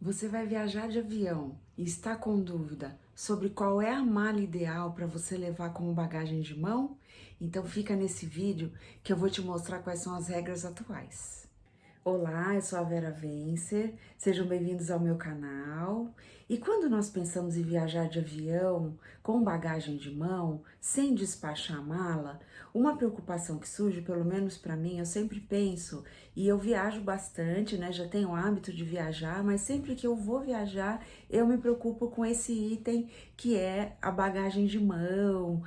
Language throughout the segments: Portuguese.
Você vai viajar de avião e está com dúvida sobre qual é a mala ideal para você levar como bagagem de mão? Então fica nesse vídeo que eu vou te mostrar quais são as regras atuais. Olá, eu sou a Vera Vencer, sejam bem-vindos ao meu canal. E quando nós pensamos em viajar de avião com bagagem de mão, sem despachar a mala, uma preocupação que surge, pelo menos para mim, eu sempre penso, e eu viajo bastante, né? Já tenho o hábito de viajar, mas sempre que eu vou viajar, eu me preocupo com esse item que é a bagagem de mão,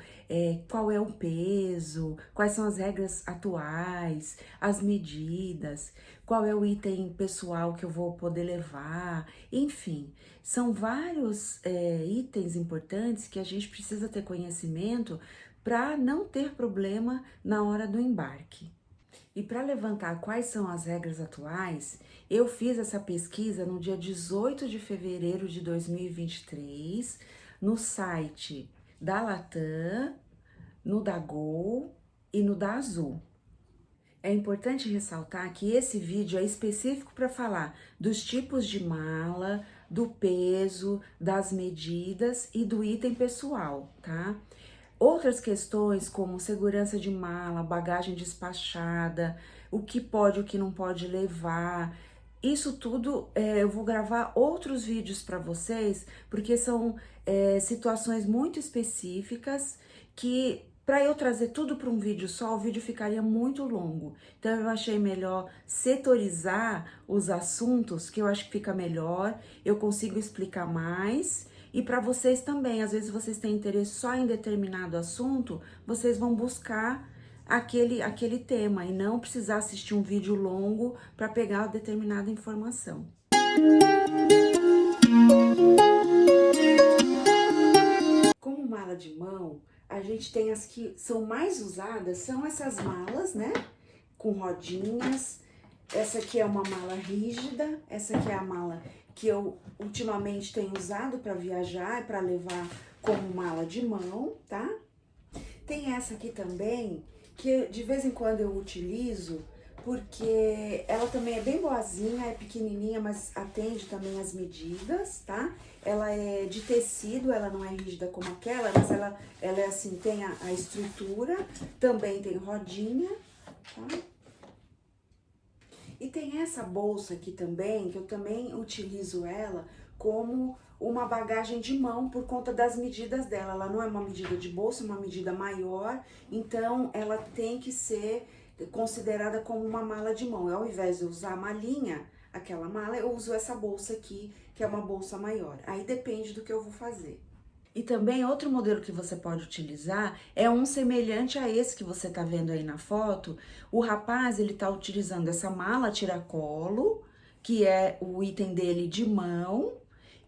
qual é o peso, quais são as regras atuais, as medidas, qual é o item pessoal que eu vou poder levar, enfim, são vários itens importantes que a gente precisa ter conhecimento para não ter problema na hora do embarque. E para levantar quais são as regras atuais, eu fiz essa pesquisa no dia 18 de fevereiro de 2023, no site da Latam, no da Gol e no da Azul. É importante ressaltar que esse vídeo é específico para falar dos tipos de mala, do peso, das medidas e do item pessoal, tá? Outras questões como segurança de mala, bagagem despachada, o que pode e o que não pode levar, isso tudo eu vou gravar outros vídeos para vocês, porque são situações muito específicas que para eu trazer tudo para um vídeo só, o vídeo ficaria muito longo. Então eu achei melhor setorizar os assuntos, que eu acho que fica melhor, eu consigo explicar mais. E para vocês também, às vezes vocês têm interesse só em determinado assunto, vocês vão buscar aquele tema e não precisar assistir um vídeo longo para pegar determinada informação. Como mala de mão, a gente tem as que são mais usadas, são essas malas, né? Com rodinhas. Essa aqui é uma mala rígida, essa aqui é a mala que eu ultimamente tenho usado para viajar e para levar como mala de mão, tá? Tem essa aqui também, que de vez em quando eu utilizo, porque ela também é bem boazinha, é pequenininha, mas atende também as medidas, tá? Ela é de tecido, ela não é rígida como aquela, mas ela é assim, tem a estrutura, também tem rodinha, tá? E tem essa bolsa aqui também, que eu também utilizo ela como uma bagagem de mão por conta das medidas dela. Ela não é uma medida de bolsa, é uma medida maior, então ela tem que ser considerada como uma mala de mão. Ao invés de usar a malinha, aquela mala, eu uso essa bolsa aqui, que é uma bolsa maior. Aí depende do que eu vou fazer. E também outro modelo que você pode utilizar é um semelhante a esse que você tá vendo aí na foto. O rapaz, ele tá utilizando essa mala tiracolo, que é o item dele de mão,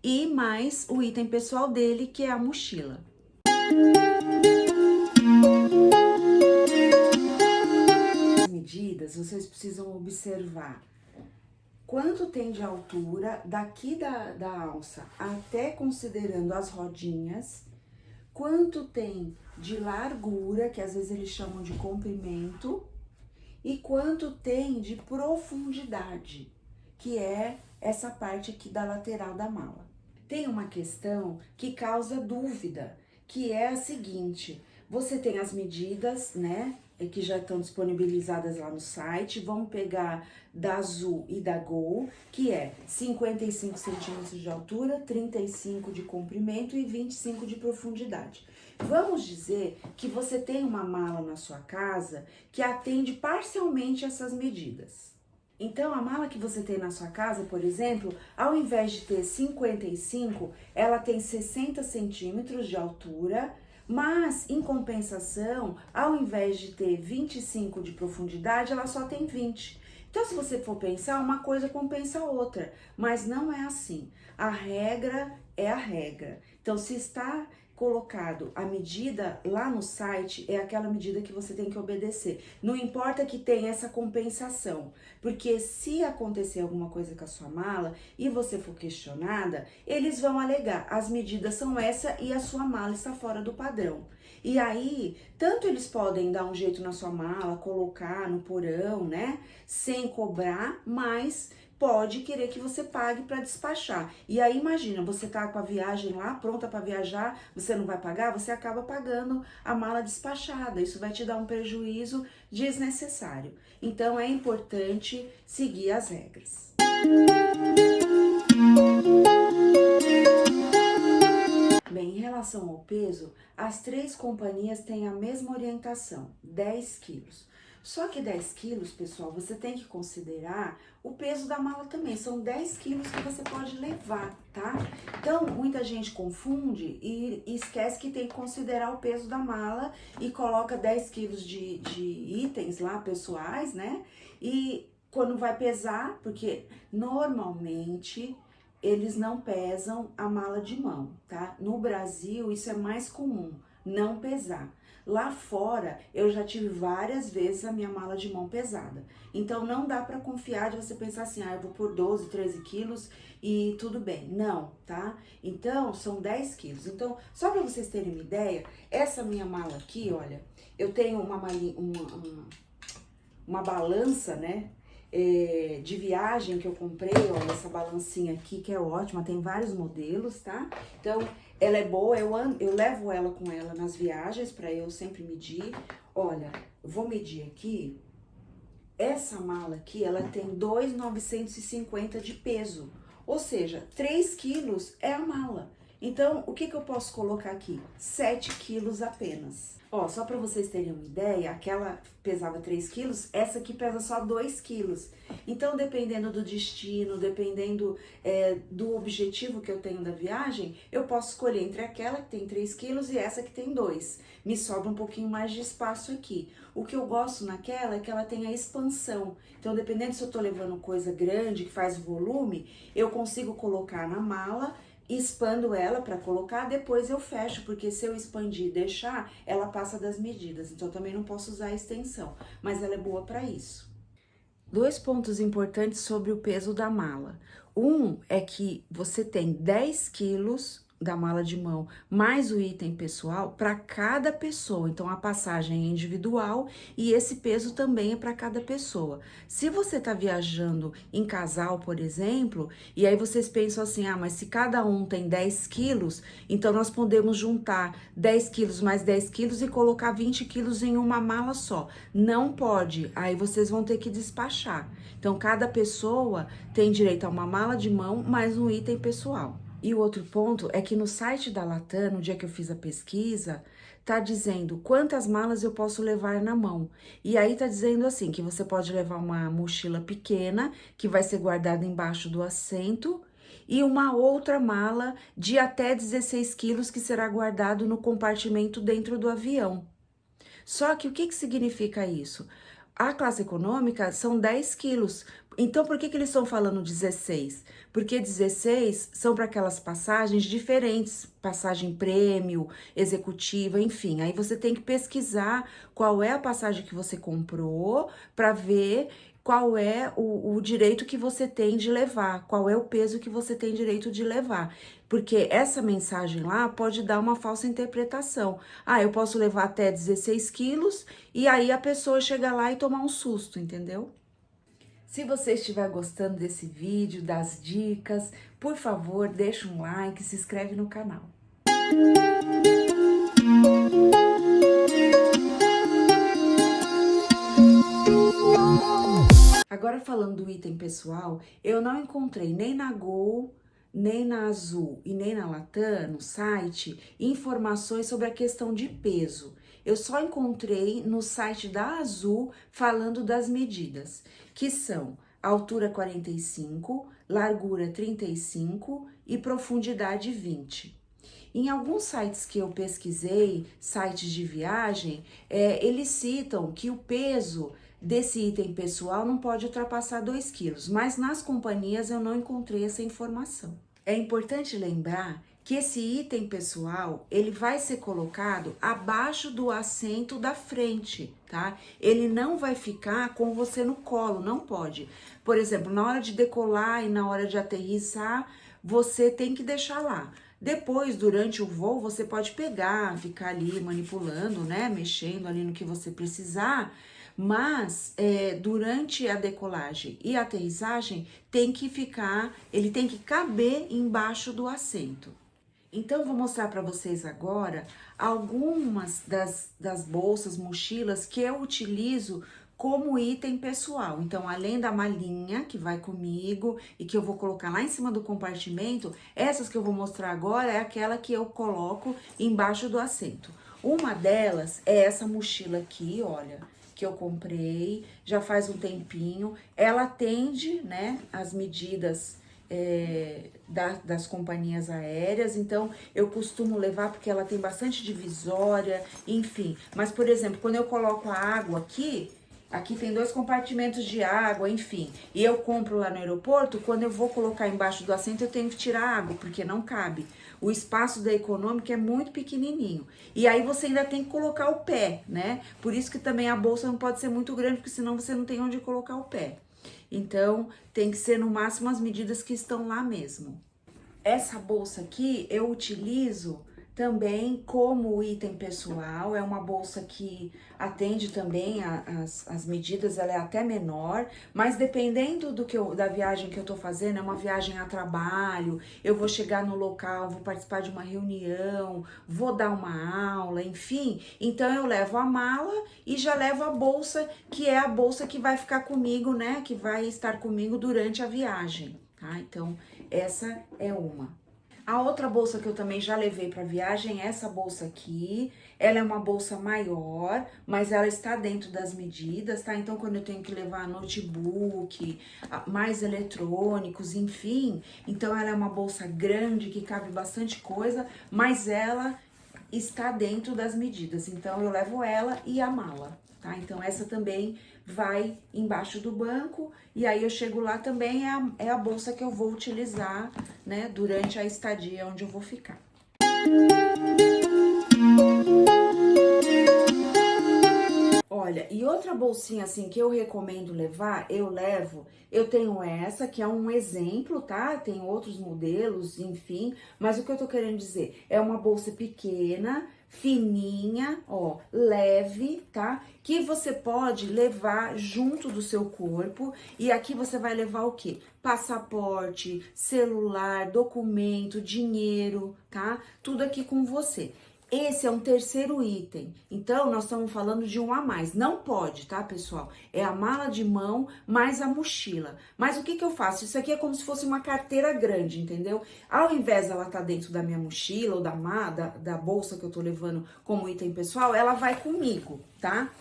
e mais o item pessoal dele, que é a mochila. As medidas, vocês precisam observar quanto tem de altura daqui da alça até considerando as rodinhas, quanto tem de largura, que às vezes eles chamam de comprimento, e quanto tem de profundidade, que é essa parte aqui da lateral da mala. Tem uma questão que causa dúvida, que é a seguinte: você tem as medidas, né, que já estão disponibilizadas lá no site. Vamos pegar da Azul e da Gol, que é 55 centímetros de altura, 35 de comprimento e 25 de profundidade. Vamos dizer que você tem uma mala na sua casa que atende parcialmente essas medidas. Então, a mala que você tem na sua casa, por exemplo, ao invés de ter 55, ela tem 60 centímetros de altura, mas, em compensação, ao invés de ter 25 de profundidade, ela só tem 20. Então, se você for pensar, uma coisa compensa a outra, mas não é assim. A regra é a regra. Então, se está colocado a medida lá no site, é aquela medida que você tem que obedecer. Não importa que tenha essa compensação, porque se acontecer alguma coisa com a sua mala e você for questionada, eles vão alegar, as medidas são essa e a sua mala está fora do padrão. E aí, tanto eles podem dar um jeito na sua mala, colocar no porão, né, sem cobrar, mas pode querer que você pague para despachar. E aí imagina, você tá com a viagem lá, pronta para viajar, você não vai pagar, você acaba pagando a mala despachada. Isso vai te dar um prejuízo desnecessário. Então é importante seguir as regras. Bem, em relação ao peso, as 3 companhias têm a mesma orientação, 10 quilos. Só que 10 quilos, pessoal, você tem que considerar o peso da mala também. São 10 quilos que você pode levar, tá? Então, muita gente confunde e esquece que tem que considerar o peso da mala e coloca 10 quilos de itens lá, pessoais, né? E quando vai pesar, porque normalmente eles não pesam a mala de mão, tá? No Brasil, isso é mais comum, não pesar. Lá fora, eu já tive várias vezes a minha mala de mão pesada. Então, não dá para confiar de você pensar assim, eu vou por 12, 13 quilos e tudo bem. Não, tá? Então, são 10 quilos. Então, só para vocês terem uma ideia, essa minha mala aqui, olha, eu tenho uma balança, né? De viagem que eu comprei, olha, essa balancinha aqui que é ótima, tem vários modelos, tá? Então, ela é boa, eu levo ela com ela nas viagens para eu sempre medir. Olha, eu vou medir aqui, essa mala aqui, ela tem 2.950 de peso, ou seja, 3 quilos é a mala. Então, o que eu posso colocar aqui? 7 quilos apenas. Ó, só para vocês terem uma ideia, aquela pesava 3 quilos, essa aqui pesa só 2 quilos. Então, dependendo do destino, dependendo do objetivo que eu tenho da viagem, eu posso escolher entre aquela que tem 3 quilos e essa que tem 2. Me sobra um pouquinho mais de espaço aqui. O que eu gosto naquela é que ela tem a expansão. Então, dependendo se eu tô levando coisa grande, que faz volume, eu consigo colocar na mala, expando ela para colocar, depois eu fecho, porque se eu expandir e deixar, ela passa das medidas. Então, eu também não posso usar a extensão, mas ela é boa para isso. 2 pontos importantes sobre o peso da mala. Um é que você tem 10 quilos da mala de mão, mais o item pessoal para cada pessoa. Então, a passagem é individual e esse peso também é para cada pessoa. Se você tá viajando em casal, por exemplo, e aí vocês pensam assim, mas se cada um tem 10 quilos, então nós podemos juntar 10 quilos mais 10 quilos e colocar 20 quilos em uma mala só. Não pode, aí vocês vão ter que despachar. Então, cada pessoa tem direito a uma mala de mão mais um item pessoal. E o outro ponto é que no site da Latam, no dia que eu fiz a pesquisa, tá dizendo quantas malas eu posso levar na mão. E aí tá dizendo assim, que você pode levar uma mochila pequena, que vai ser guardada embaixo do assento, e uma outra mala de até 16 quilos, que será guardado no compartimento dentro do avião. Só que o que significa isso? A classe econômica são 10 quilos. Então, por que eles estão falando 16? Porque 16 são para aquelas passagens diferentes, passagem prêmio, executiva, enfim. Aí você tem que pesquisar qual é a passagem que você comprou para ver qual é o direito que você tem de levar, qual é o peso que você tem direito de levar. Porque essa mensagem lá pode dar uma falsa interpretação. Eu posso levar até 16 quilos e aí a pessoa chega lá e toma um susto, entendeu? Se você estiver gostando desse vídeo, das dicas, por favor, deixa um like, se inscreve no canal. Agora falando do item pessoal, eu não encontrei nem na Gol, nem na Azul e nem na Latam, no site, informações sobre a questão de peso. Eu só encontrei no site da Azul falando das medidas, que são altura 45, largura 35 e profundidade 20. Em alguns sites que eu pesquisei, sites de viagem, eles citam que o peso desse item pessoal não pode ultrapassar 2 quilos, mas nas companhias eu não encontrei essa informação. É importante lembrar que esse item pessoal, ele vai ser colocado abaixo do assento da frente, tá? Ele não vai ficar com você no colo, não pode. Por exemplo, na hora de decolar e na hora de aterrissar, você tem que deixar lá. Depois, durante o voo, você pode pegar, ficar ali manipulando, né? Mexendo ali no que você precisar, Mas durante a decolagem e a aterrissagem ele tem que caber embaixo do assento. Então, vou mostrar para vocês agora algumas das bolsas, mochilas que eu utilizo como item pessoal. Então, além da malinha que vai comigo e que eu vou colocar lá em cima do compartimento, essas que eu vou mostrar agora é aquela que eu coloco embaixo do assento. Uma delas é essa mochila aqui, olha, que eu comprei já faz um tempinho. Ela atende, né, as medidas das companhias aéreas, então eu costumo levar porque ela tem bastante divisória, enfim. Mas, por exemplo, quando eu coloco a água aqui tem 2 compartimentos de água, enfim, e eu compro lá no aeroporto, quando eu vou colocar embaixo do assento eu tenho que tirar a água, porque não cabe. O espaço da econômica é muito pequenininho. E aí você ainda tem que colocar o pé, né? Por isso que também a bolsa não pode ser muito grande, porque senão você não tem onde colocar o pé. Então, tem que ser no máximo as medidas que estão lá mesmo. Essa bolsa aqui eu utilizo também como item pessoal, é uma bolsa que atende também as medidas, ela é até menor, mas dependendo da viagem que eu tô fazendo, é uma viagem a trabalho, eu vou chegar no local, vou participar de uma reunião, vou dar uma aula, enfim, então eu levo a mala e já levo a bolsa, que é a bolsa que vai ficar comigo, né, que vai estar comigo durante a viagem, tá? Então, essa é uma. A outra bolsa que eu também já levei para viagem é essa bolsa aqui. Ela é uma bolsa maior, mas ela está dentro das medidas, tá? Então, quando eu tenho que levar notebook, mais eletrônicos, enfim. Então, ela é uma bolsa grande que cabe bastante coisa, mas ela está dentro das medidas. Então, eu levo ela e a mala, tá? Então, essa também vai embaixo do banco e aí eu chego lá também, é a bolsa que eu vou utilizar, né, durante a estadia onde eu vou ficar. Olha, e outra bolsinha assim que eu recomendo levar, eu tenho essa que é um exemplo, tá? Tem outros modelos, enfim, mas o que eu tô querendo dizer é uma bolsa pequena, fininha, ó, leve, tá? Que você pode levar junto do seu corpo e aqui você vai levar o quê? Passaporte, celular, documento, dinheiro, tá? Tudo aqui com você. Esse é um terceiro item, então nós estamos falando de um a mais. Não pode, tá, pessoal? É a mala de mão mais a mochila. Mas o que que eu faço? Isso aqui é como se fosse uma carteira grande, entendeu? Ao invés dela estar dentro da minha mochila ou da bolsa que eu tô levando como item pessoal, ela vai comigo, tá?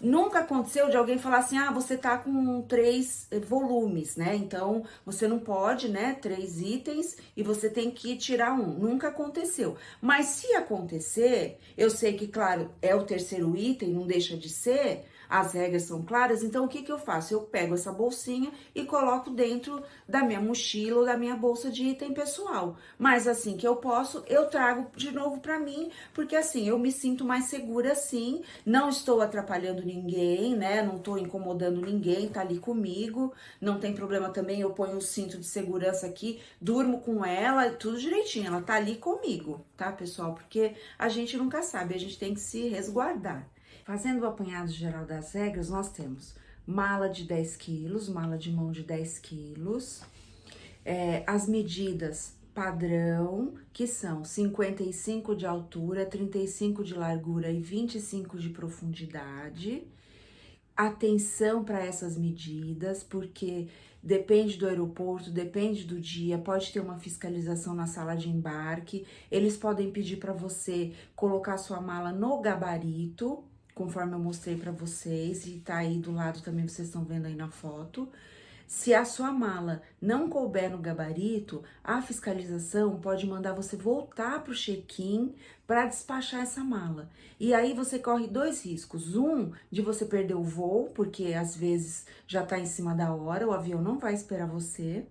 Nunca aconteceu de alguém falar assim, ah, você tá com 3 volumes, né? Então, você não pode, né, 3 itens e você tem que tirar um. Nunca aconteceu. Mas se acontecer, eu sei que, claro, é o terceiro item, não deixa de ser, as regras são claras, então o que que eu faço? Eu pego essa bolsinha e coloco dentro da minha mochila ou da minha bolsa de item pessoal. Mas assim que eu posso, eu trago de novo pra mim, porque assim, eu me sinto mais segura assim, não estou atrapalhando ninguém, né? Não tô incomodando ninguém, tá ali comigo, não tem problema também, eu ponho o cinto de segurança aqui, durmo com ela, tudo direitinho, ela tá ali comigo, tá, pessoal? Porque a gente nunca sabe, a gente tem que se resguardar. Fazendo o apanhado geral das regras, nós temos mala de 10 quilos, mala de mão de 10 quilos, as medidas padrão, que são 55 de altura, 35 de largura e 25 de profundidade. Atenção para essas medidas, porque depende do aeroporto, depende do dia, pode ter uma fiscalização na sala de embarque, eles podem pedir para você colocar sua mala no gabarito, conforme eu mostrei para vocês, e tá aí do lado também, vocês estão vendo aí na foto. Se a sua mala não couber no gabarito, a fiscalização pode mandar você voltar para o check-in para despachar essa mala. E aí você corre 2 riscos. Um, de você perder o voo, porque às vezes já está em cima da hora, o avião não vai esperar você.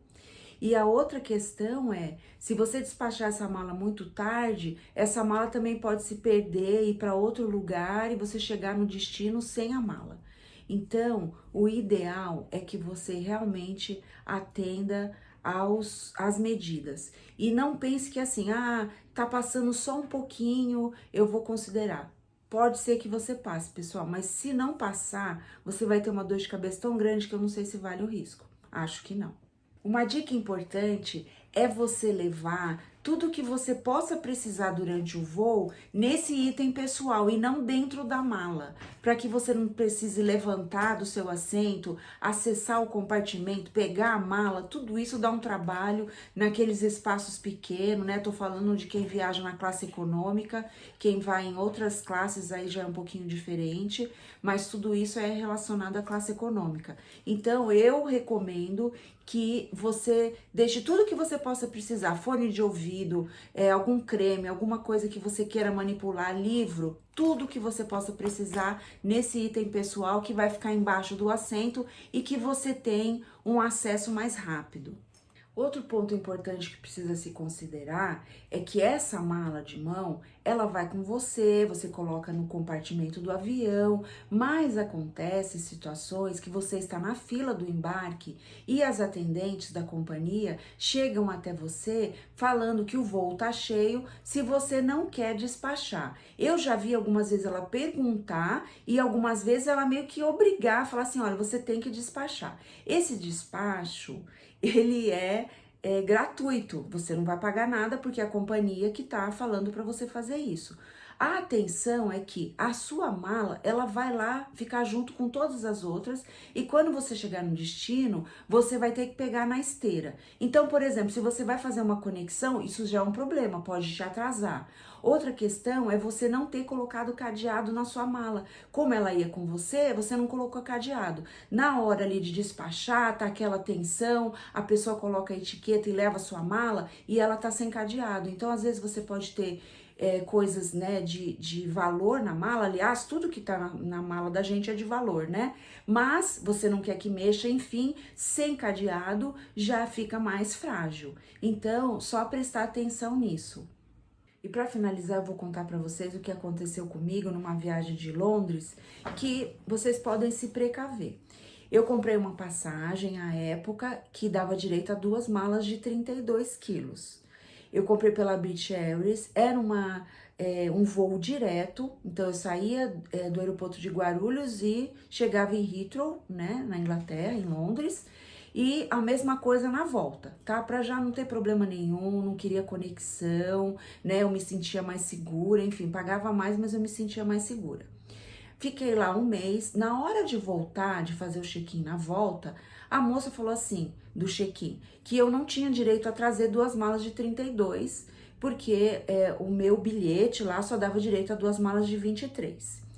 E a outra questão é, se você despachar essa mala muito tarde, essa mala também pode se perder e ir para outro lugar e você chegar no destino sem a mala. Então, o ideal é que você realmente atenda às medidas. E não pense que assim, ah, tá passando só um pouquinho, eu vou considerar. pode ser que você passe, pessoal, mas se não passar, você vai ter uma dor de cabeça tão grande que eu não sei se vale o risco. Acho que não. Uma dica importante é você levar tudo que você possa precisar durante o voo nesse item pessoal e não dentro da mala, para que você não precise levantar do seu assento, acessar o compartimento, pegar a mala, tudo isso dá um trabalho naqueles espaços pequenos, né? Tô falando de quem viaja na classe econômica, quem vai em outras classes aí já é um pouquinho diferente, mas tudo isso é relacionado à classe econômica. Então eu recomendo que você deixe tudo que você possa precisar, fone de ouvido, algum creme, alguma coisa que você queira manipular, livro, tudo que você possa precisar nesse item pessoal que vai ficar embaixo do assento e que você tem um acesso mais rápido. Outro ponto importante que precisa se considerar é que essa mala de mão, ela vai com você, você coloca no compartimento do avião, mas acontece situações que você está na fila do embarque e as atendentes da companhia chegam até você falando que o voo tá cheio se você não quer despachar. Eu já vi algumas vezes ela perguntar e algumas vezes ela meio que obrigar, falar assim, olha, você tem que despachar. Esse despacho, ele é gratuito, você não vai pagar nada porque é a companhia que tá falando para você fazer isso. A atenção é que a sua mala, ela vai lá ficar junto com todas as outras e quando você chegar no destino, você vai ter que pegar na esteira. Então, por exemplo, se você vai fazer uma conexão, isso já é um problema, pode te atrasar. Outra questão é você não ter colocado cadeado na sua mala. Como ela ia com você, você não colocou cadeado. Na hora ali de despachar, tá aquela tensão, a pessoa coloca a etiqueta e leva a sua mala e ela tá sem cadeado. Então, às vezes você pode ter coisas, né, de valor na mala. Aliás, tudo que tá na mala da gente é de valor, né? Mas você não quer que mexa, enfim, sem cadeado já fica mais frágil. Então, só prestar atenção nisso. E para finalizar, eu vou contar para vocês o que aconteceu comigo numa viagem de Londres, que vocês podem se precaver. Eu comprei uma passagem à época que dava direito a 2 malas de 32 quilos. Eu comprei pela British Airways, era um voo direto, então eu saía do aeroporto de Guarulhos e chegava em Heathrow, né, na Inglaterra, em Londres, e a mesma coisa na volta, tá? Pra já não ter problema nenhum, não queria conexão, né? Eu me sentia mais segura, enfim, pagava mais, mas eu me sentia mais segura. Fiquei lá um mês, na hora de voltar, de fazer o check-in na volta, a moça falou assim, do check-in, que eu não tinha direito a trazer 2 malas de 32, porque o meu bilhete lá só dava direito a 2 malas de 23.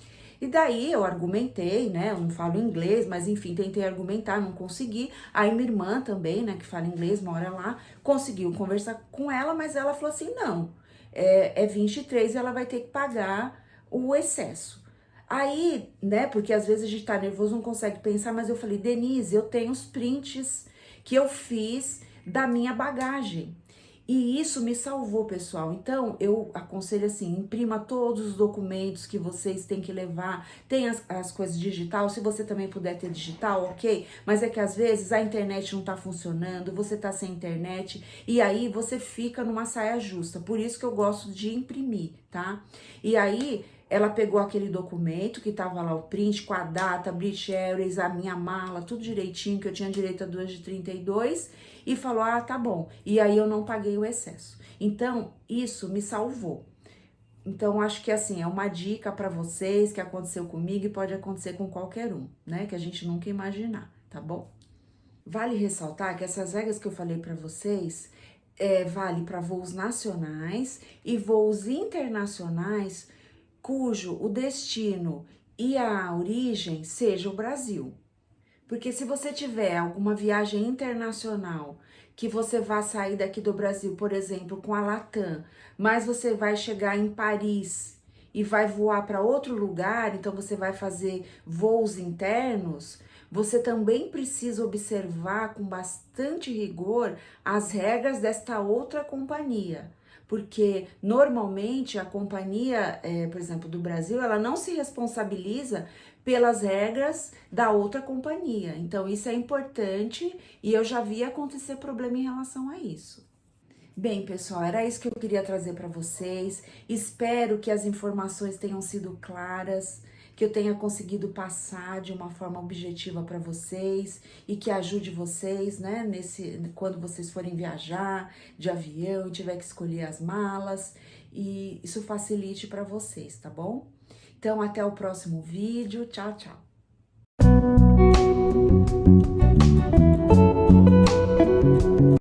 E daí eu argumentei, né? Eu não falo inglês, mas enfim, tentei argumentar, não consegui. Aí minha irmã também, né, que fala inglês, mora lá, conseguiu conversar com ela, mas ela falou assim: não, é 23 e ela vai ter que pagar o excesso. Aí, né, porque às vezes a gente tá nervoso, não consegue pensar, mas eu falei: Denise, eu tenho os prints que eu fiz da minha bagagem. E isso me salvou, pessoal. Então, eu aconselho assim, imprima todos os documentos que vocês têm que levar. Tem as coisas digital, se você também puder ter digital, ok? Mas é que às vezes a internet não tá funcionando, você tá sem internet, e aí você fica numa saia justa. Por isso que eu gosto de imprimir, tá? E aí, ela pegou aquele documento que tava lá, o print com a data, British Airways, a minha mala, tudo direitinho, que eu tinha direito a 2 de 32, e falou, ah, tá bom. E aí eu não paguei o excesso. Então, isso me salvou. Então, acho que assim, é uma dica para vocês que aconteceu comigo e pode acontecer com qualquer um, né? Que a gente nunca imaginar, tá bom? Vale ressaltar que essas regras que eu falei para vocês, vale para voos nacionais e voos internacionais cujo o destino e a origem seja o Brasil. Porque se você tiver alguma viagem internacional que você vá sair daqui do Brasil, por exemplo, com a Latam, mas você vai chegar em Paris e vai voar para outro lugar, então você vai fazer voos internos, você também precisa observar com bastante rigor as regras desta outra companhia. Porque normalmente a companhia, por exemplo, do Brasil, ela não se responsabiliza pelas regras da outra companhia. Então, isso é importante e eu já vi acontecer problema em relação a isso. Bem, pessoal, era isso que eu queria trazer para vocês. Espero que as informações tenham sido claras, que eu tenha conseguido passar de uma forma objetiva para vocês e que ajude vocês, né, quando vocês forem viajar de avião e tiver que escolher as malas, e isso facilite para vocês, tá bom? Então, até o próximo vídeo. Tchau, tchau.